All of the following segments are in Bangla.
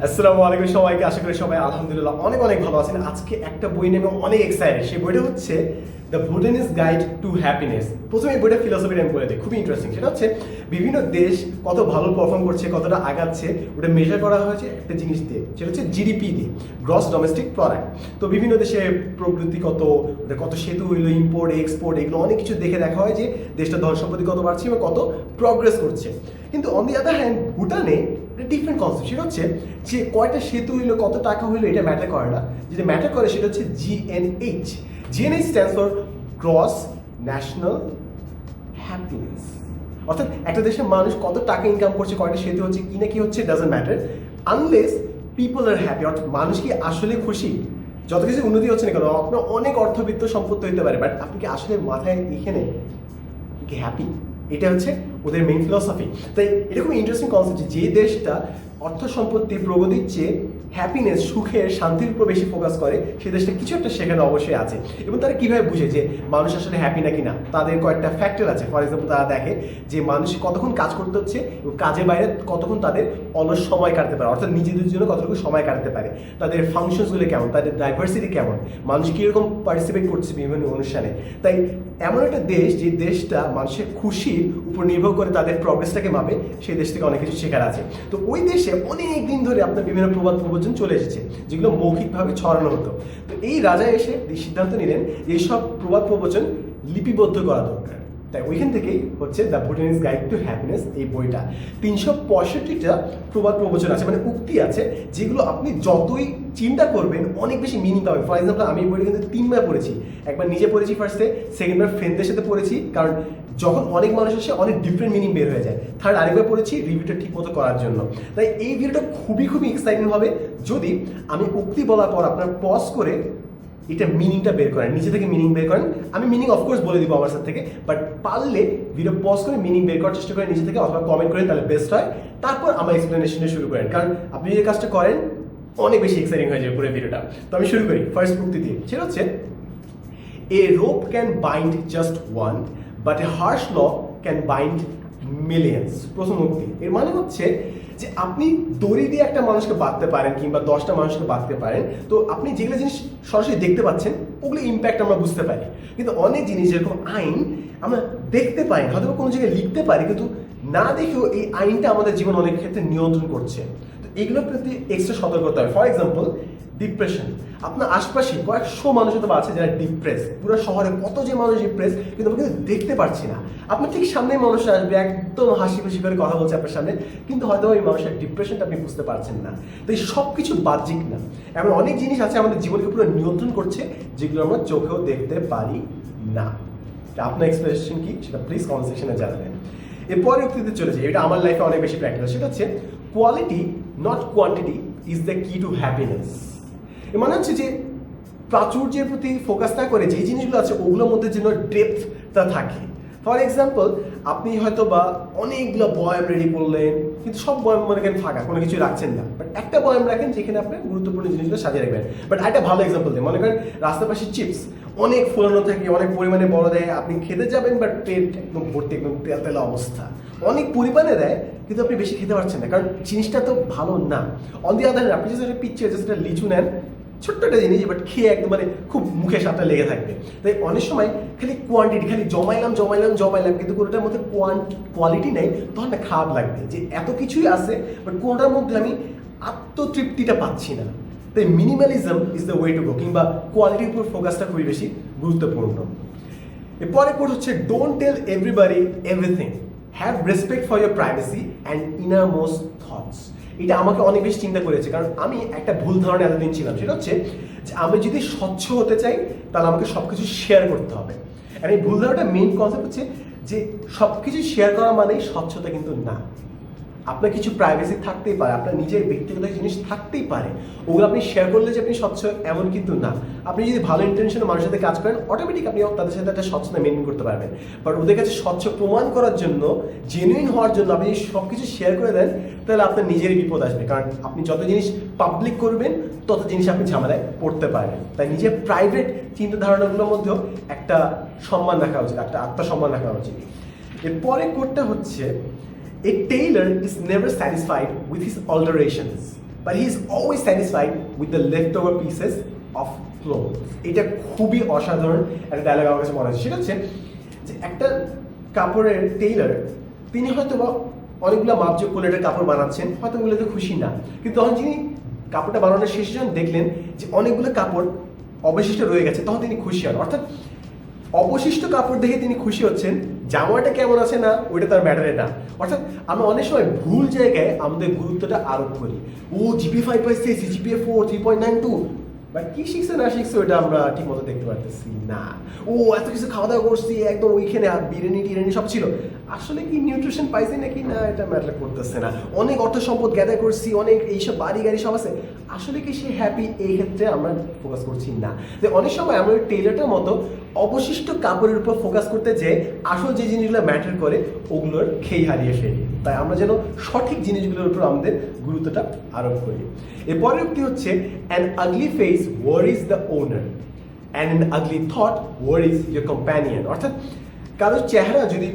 আসসালামু আলাইকুম সবাইকে, আশা করি সবাই আলহামদুলিল্লাহ অনেক অনেক ভালো আছেন। আজকে একটা বই নিয়ে আমি অনেক এক্সাইটেড। সেই বইটা হচ্ছে the Bhutanese guide to happiness. প্রথমে এই বইটা ফিলোসফিটা আমি বলে দিই, খুবই ইন্টারেস্টিং। সেটা হচ্ছে বিভিন্ন দেশ কত ভালো পারফর্ম করছে, কতটা আগাচ্ছে, ওটা মেজার করা হয়েছে একটা জিনিস দিয়ে, সেটা হচ্ছে জিডিপি দিয়ে, গ্রস ডোমেস্টিক প্রোডাক্ট। তো বিভিন্ন দেশে প্রবৃদ্ধি কত, ওটা কত সেতু হইলো, ইম্পোর্ট এক্সপোর্ট, এগুলো অনেক কিছু দেখে দেখা হয় যে দেশটা ধন সম্পত্তি কত বাড়ছে এবং কত প্রগ্রেস করছে। কিন্তু অন দি আদার হ্যান্ড ভুটানে ডিফারেন্ট কনসেপ্ট। সেটা হচ্ছে যে কয়টা সেতু হইলো, কত টাকা হইলো, এটা ম্যাটার করে না। যেটা ম্যাটার করে সেটা হচ্ছে GNH. GNH stands for gross national happiness. অর্থাৎ একটা দেশের মানুষ কত টাকা ইনকাম করছে, কয়টা সেতু হচ্ছে, কি না কি হচ্ছে, doesn't matter unless people are happy. অর্থাৎ মানুষ কি আসলে খুশি? যত কিছু উন্নতি হচ্ছে না কেন, আপনার অনেক অর্থবিত্ত সম্পত্তি হতে পারে, বাট আপনি কি আসলে মাথায় এখানে কি হ্যাপি? এটা হচ্ছে ওদের মেইন ফিলসফি। তাই এটা খুব ইন্টারেস্টিং কনসেপ্ট যে দেশটা অর্থ সম্পত্তি প্রগতির চেয়ে হ্যাপিনেস, সুখের, শান্তির উপর বেশি ফোকাস করে, সেই দেশটা কিছু একটা সেখানে অবশ্যই আছে। এবং তারা কীভাবে বুঝে যে মানুষ আসলে হ্যাপি নাকি না? তাদের কয়েকটা ফ্যাক্টর আছে। ফর এক্সাম্পল, তারা দেখে যে মানুষ কতক্ষণ কাজ করতে হচ্ছে এবং কাজের বাইরে কতক্ষণ তাদের অলস সময় কাটতে পারে, অর্থাৎ নিজেদের জন্য কতটুকু সময় কাটাতে পারে, তাদের ফাংশনসগুলো কেমন, তাদের ডাইভার্সিটি কেমন, মানুষ কীরকম পার্টিসিপেট করছে বিভিন্ন অনুষ্ঠানে। তাই এমন একটা দেশ, যে দেশটা মানুষের খুশির উপর নির্ভর করে তাদের প্রগ্রেসটাকে মাপে, সেই দেশ থেকে অনেক কিছু শেখার আছে। তো ওই দেশে অনেক দিন ধরে আপনার বিভিন্ন প্রবাদ প্রবচন চলে এসেছে, যেগুলো মৌখিকভাবে ছড়ানো হতো। তো এই রাজা এসে সিদ্ধান্ত নিলেন যে এইসব প্রবাদ প্রবচন লিপিবদ্ধ করা দরকার। তাই ওইখান থেকেই হচ্ছে the Bhutanese guide to happiness এই বইটা। 365টা প্রবাদ প্রবচন আছে, মানে উক্তি আছে, যেগুলো আপনি যতই চিন্তা করবেন অনেক বেশি মিনিং পাবেন। ফর এক্সাম্পল, আমি এই বইটা কিন্তু 3বার পড়েছি। একবার নিজে পড়েছি ফার্স্টে, সেকেন্ডবার ফ্রেন্ডদের সাথে পড়েছি, কারণ যখন অনেক মানুষ আসে অনেক ডিফারেন্ট মিনিং বের হয়ে যায়। থার্ড আরেকবার পড়েছি রিভিউটা ঠিক মতো করার জন্য। তাই এই ভিডিওটা খুবই খুবই এক্সাইটিং হবে যদি আমি উক্তি বলার পর আপনার পজ করে এটা মিনিংটা বের করেন, নিচে থেকে মিনিং বের করেন। আমি মিনিং অফকোর্স বলে দিব আমার সাথে থেকে, বাট পারলে ভিডিও পজ করে মিনিং বের করার চেষ্টা করেন নিচে থেকে, অথবা কমেন্ট করেন, তাহলে বেস্ট হয়। তারপর আমার এক্সপ্লেনেশনে শুরু করেন, কারণ আপনি যে কাজটা করেন অনেক বেশি এক্সাইটিং হয়ে যাবে পুরো ভিডিওটা। তো আমি শুরু করি ফার্স্ট উক্তি দিয়ে। সেটা হচ্ছে a rope can bind just one, but a harsh law can bind millions. প্রথম উক্তি, এর মানে হচ্ছে যে আপনি দড়ি দিয়ে একটা মানুষকে বাঁধতে পারেন কিংবা 10টা মানুষকে বাঁধতে পারেন। তো আপনি যেগুলো জিনিস সরাসরি দেখতে পাচ্ছেন ওগুলো ইম্প্যাক্ট আমরা বুঝতে পারি, কিন্তু অনেক জিনিস যেরকম আইন আমরা দেখতে পাই, হয়তো কোনো জায়গায় লিখতে পারি, কিন্তু না দেখেও এই আইনটা আমাদের জীবন অনেক ক্ষেত্রে নিয়ন্ত্রণ করছে। তো এগুলোর প্রতি এক্সট্রা সতর্ক হতে হবে। For example, depression. আপনার আশপাশে কয়েকশো মানুষ হয়তো আছে যারা ডিপ্রেস, পুরো শহরে কত যে মানুষ ডিপ্রেস, কিন্তু আমরা কিন্তু দেখতে পারছি না। আপনার ঠিক সামনে মানুষ আসবে, একদম হাসি খুশি করে কথা বলছে আপনার সামনে, কিন্তু হয়তো ওই মানুষের ডিপ্রেশনটা আপনি বুঝতে পারছেন না। তো এই সব কিছু বাহ্যিক না, এমন অনেক জিনিস আছে আমাদের জীবনকে পুরো নিয়ন্ত্রণ করছে, যেগুলো আমরা চোখেও দেখতে পারি না। আপনার এক্সপ্রেশন কি সেটা প্লিজ কমেন্ট সেকশনে জানাবেন। এরপরে উক্তিতে চলে যায়, এটা আমার লাইফে অনেক বেশি প্র্যাকটিক্যাল। সেটা হচ্ছে quality not quantity is the কি টু হ্যাপিনেস। এর মানে হচ্ছে যে প্রাচুর্যের প্রতি ফোকাস না করে যে জিনিসগুলো আছে ওগুলোর মধ্যে যেন ডেপথটা থাকে। ফর এক্সাম্পল, আপনি হয়তো বা অনেকগুলো বয়াম রেডি করলেন, কিন্তু সব বয়াম মনে করেন ফাঁকা, কোনো কিছু রাখছেন না, বাট একটা বয়াম রাখেন যেখানে আপনি গুরুত্বপূর্ণ জিনিসগুলো সাজিয়ে রাখবেন। বাট একটা ভালো এক্সাম্পল দিই, মনে করেন রাস্তার পাশে চিপস অনেক ফোলানো থাকে, অনেক পরিমাণে বড় দেয়, আপনি খেতে যাবেন বাট পেট একদম ভর্তি, একদম তেল তেলা অবস্থা, অনেক পরিমাণে দেয়, কিন্তু আপনি বেশি খেতে পারছেন না, কারণ জিনিসটা তো ভালো না। অন দি আদার হ্যান্ড, আপনি যদি পিচ্ছে যেটা লিচু নেন, ছোট্ট একটা জিনিস, বাট খেয়ে একদম মানে খুব মুখে সাপটা লেগে থাকবে। তাই অনেক সময় খালি কোয়ান্টিটি, খালি জমাইলাম জমাইলাম জমাইলাম, কিন্তু কোনোটার মধ্যে কোয়ালিটি নেই, তখন না খারাপ লাগবে যে এত কিছুই আছে, বাট কোনোটার মধ্যে আমি আত্মতৃপ্তিটা পাচ্ছি না। তাই minimalism is the way to go, কিংবা কোয়ালিটির উপর ফোকাসটা খুবই বেশি গুরুত্বপূর্ণ। এরপরে কোর্স হচ্ছে don't tell everybody everything, have respect for your privacy and innermost thoughts. এটা আমাকে অনেক বেশি চিন্তা করেছে, কারণ আমি একটা ভুল ধারণা এতদিন ছিলাম। সেটা হচ্ছে যে আমি যদি স্বচ্ছ হতে চাই তাহলে আমাকে সব কিছু শেয়ার করতে হবে। আর এই ভুল ধারণাটা মেইন কনসেপ্ট হচ্ছে যে সব কিছু শেয়ার করা মানেই স্বচ্ছতা কিন্তু না। আপনার কিছু প্রাইভেসি থাকতেই পারে, আপনার নিজের ব্যক্তিগত জিনিস থাকতেই পারে, ওগুলো আপনি শেয়ার করলে যে আপনি স্বচ্ছ এমন কিন্তু না। আপনি যদি ভালো ইন্টেনশনে মানুষের সাথে কাজ করেন, অটোমেটিক আপনি তাদের সাথে একটা স্বচ্ছতা মেনটেন করতে পারবেন। বাট ওদের কাছে স্বচ্ছ প্রমাণ করার জন্য, জেনুইন হওয়ার জন্য আপনি যদি সব কিছু শেয়ার করে দেন, তাহলে আপনার নিজেরই বিপদ আসবে, কারণ আপনি যত জিনিস পাবলিক করবেন তত জিনিস আপনি ঝামেলায় পড়তে পারেন। তাই নিজের প্রাইভেট চিন্তা ধারণাগুলোর মধ্যেও একটা সম্মান রাখা উচিত, একটা আত্মসম্মান রাখা উচিত। এরপরে কোডটা হচ্ছে, A tailor is never satisfied with his alterations, but he is always satisfied with the leftover pieces of clothes. এটা খুবই অসাধারণ একটা ডায়লগ আমার কাছে মনে হচ্ছে। সেটা হচ্ছে যে একটা কাপড়ের টেইলার, তিনি হয়তো বা অনেকগুলো মাপযোগ করে একটা কাপড় বানাচ্ছেন, হয়তো ওগুলোতে খুশি না, কিন্তু তখন যিনি কাপড়টা বানানোর শেষে যখন দেখলেন যে অনেকগুলো কাপড় অবশিষ্ট রয়ে গেছে, তখন তিনি খুশি হন। অর্থাৎ অবশিষ্ট কাপড় দেখে তিনি খুশি হচ্ছেন, জামাটা কেমন আছে না ওইটা তার ম্যাটারে না। অর্থাৎ আমরা অনেক সময় ভুল জায়গায় আমাদের গুরুত্বটা আরোপ করি। ও জিপিএ 5.6, জিপিএ 4, 3.92, বাট কি শিখছে না শিখছে ওইটা আমরা ঠিক মতো দেখতে পারতেছি না। ও এত কিছু খাওয়া দাওয়া করছি, একদম ওইখানে বিরিয়ানি টিরিয়ানি সব ছিল, আসলে কি নিউট্রিশন পাইছি নাকি না এটা ম্যাটার করতেছে না। অনেক অর্থ সম্পদ গ্যাদার করছি, অনেক এইসব বাড়ি গাড়ি সব আছে, আসলে কি সে হ্যাপি, এই ক্ষেত্রে আমরা ফোকাস করছি না। যে অনেক সময় আমরা ওই টেইলারটার মতো অবশিষ্ট কাপড়ের উপর ফোকাস করতে যে আসল যে জিনিসগুলো ম্যাটার করে ওগুলোর খেই হারিয়ে ফেলি। তাই আমরা যেন সঠিক জিনিসগুলোর উপর আমাদের গুরুত্বটা আরোপ করি। এরপরের উক্তি হচ্ছে, an ugly face worries the owner and an ugly thought worries your companion. অর্থাৎ কারোর চেহারা যদি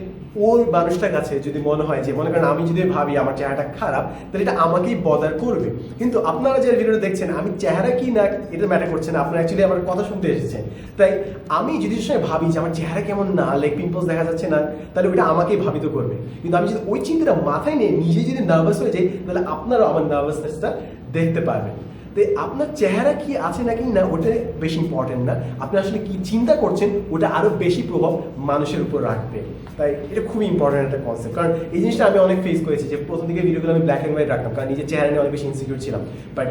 ওর মানুষটার কাছে যদি মনে হয় যে, মনে করেন আমি যদি ভাবি আমার চেহারাটা খারাপ, তাহলে এটা আমাকেই বদার করবে। কিন্তু আপনারা যে ভিডিওটা দেখছেন, আমি চেহারা কি না এটা ম্যাটার করছে না, আপনারা অ্যাকচুয়ালি আমার কথা শুনতে এসেছেন। তাই আমি যদি সময় ভাবি যে আমার চেহারা কেমন না, লাইক পিম্পলস দেখা যাচ্ছে না, তাহলে ওইটা আমাকেই ভাবিত করবে। কিন্তু আমি যদি ওই চিন্তাটা মাথায় নিয়ে নিজে যদি নার্ভাস হয়ে যাই, তাহলে আপনারাও আমার নার্ভাসনেসটা দেখতে পারবেন। তো আপনার চেহারা কি আছে নাকি না ওটা বেশি ইম্পর্টেন্ট না, আপনি আসলে কি চিন্তা করছেন ওটা আরো বেশি প্রভাব মানুষের উপর রাখবে। তাই এটা খুবই ইম্পর্টেন্ট একটা কনসেপ্ট। কারণ এই জিনিসটা আমি অনেক ফেস করেছি যে প্রথম দিকে ভিডিওগুলো আমি ব্ল্যাক অ্যান্ড হোয়াইট রাখতাম, কারণ নিজের চেহারা নিয়ে অনেক বেশি ইনসিকিউর ছিলাম। বাট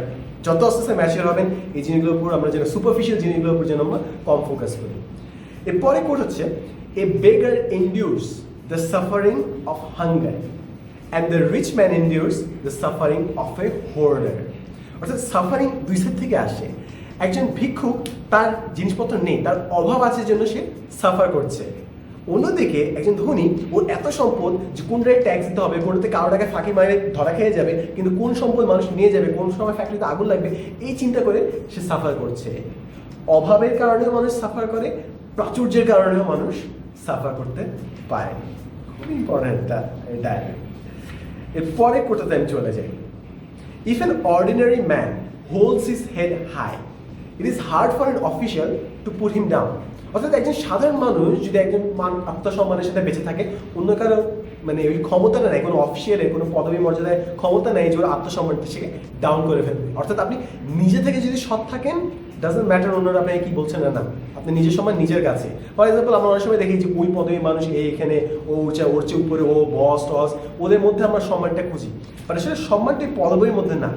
যত আস্তে আস্তে ম্যাচিওর হবেন, এই জিনিসগুলোর উপর আমরা যেন সুপারফিশিয়াল জিনিসগুলোর উপর যেন আমরা কম ফোকাস করি। এরপরে কোট হচ্ছে, a beggar endures the suffering of hunger and the rich man endures the suffering of a hoarder. অর্থাৎ সাফারিং দুই সাইড থেকে আসে। একজন ভিক্ষুক, তার জিনিসপত্র নেই, তার অভাব আছে জন্য সে সাফার করছে। অন্যদিকে একজন ধনী, ওর এত সম্পদ যে কোনটায় ট্যাক্স দিতে হবে, কোনটাতে কারো টাকা ফাঁকি মারে ধরা খেয়ে যাবে, কিন্তু কোন সম্পদ মানুষ নিয়ে যাবে, কোন সময় ফ্যাক্টরিতে আগুন লাগবে, এই চিন্তা করে সে সাফার করছে। অভাবের কারণেও মানুষ সাফার করে, প্রাচুর্যের কারণেও মানুষ সাফার করতে পারে। খুব ইম্পর্টেন্ট একটা ডায়ালগ। এরপরে কোটাতে আমি চলে যাই, if an ordinary man holds his head high, it is hard for an official to put him down. অর্থাৎ একজন সাধারণ মানুষ যদি একজন আত্মসম্মানের সাথে বেঁচে থাকে, অন্য কারো মানে ওই ক্ষমতাটা নেই, কোনো অফিসিয়ালের কোনো পদবী মর্যাদায় ক্ষমতা নেই যে ওর আত্মসম্মানটা সে ডাউন করে ফেলবে। অর্থাৎ আপনি নিজে থেকে যদি সৎ থাকেন, ডাজন্ট ম্যাটার অন্যরা আপনাকে কি বলছেন না, আপনি নিজের সম্মান নিজের কাছে। ফর এক্সাম্পল, আমরা অনেক সময় দেখি যে ওই পদবী মানুষ এখানে, ওর চেয়ে উপরে, ও বস টস, ওদের মধ্যে আমরা সম্মানটা খুঁজি। মানে আসলে সম্মানটা এই পদবীর মধ্যে না।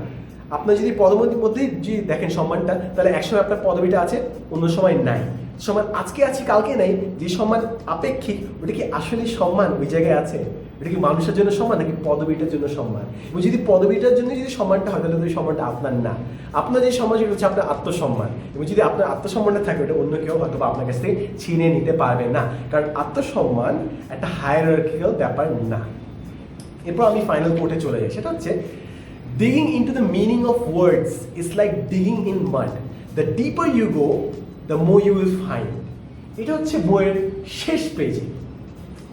আপনার যদি পদবীর মধ্যেই যদি দেখেন সম্মানটা, তাহলে একসময় আপনার পদবীটা আছে, অন্য সময় নাই। সম্মান আজকে আছে কালকে নাই, যে সম্মান আপেক্ষিক, ওটা কি আসলে সম্মান ওই জায়গায় আছে? এটা কি মানুষের জন্য সম্মান নাকি পদবীটার জন্য সম্মান? এবং যদি পদবীটার জন্য যদি সম্মানটা হয়, তাহলে ওই সম্মানটা আপনার না। আপনার যে সম্মান সেটা হচ্ছে আপনার আত্মসম্মান, এবং যদি আপনার আত্মসম্মানটা থাকে, ওটা অন্য কেউ হয়তো আপনার কাছ থেকে ছিনে নিতে পারবে না, কারণ আত্মসম্মান একটা হায়ারার্কিক্যাল ব্যাপার না। এরপর আমি ফাইনাল কোর্টে চলে যাই, সেটা হচ্ছে, digging into the meaning of words is like digging in mud. The deeper you go, the more you will find. এটা হচ্ছে বইয়ের শেষ পেজে,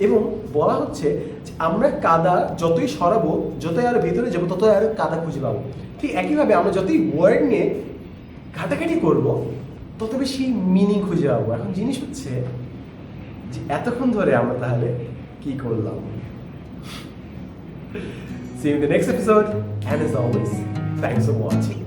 এবং বলা হচ্ছে যে আমরা কাদা যতই সরাবো, যতই আরো ভেতরে যাবো, ততই আরো কাদা খুঁজে পাবো। ঠিক একইভাবে আমরা যতই ওয়ার্ড নিয়ে ঘাটাঘাটি করবো, তত বেশি মিনিং খুঁজে পাবো। এখন জিনিস হচ্ছে যে এতক্ষণ ধরে আমরা তাহলে কি করলাম? See you in the next episode, and as always, thanks for watching.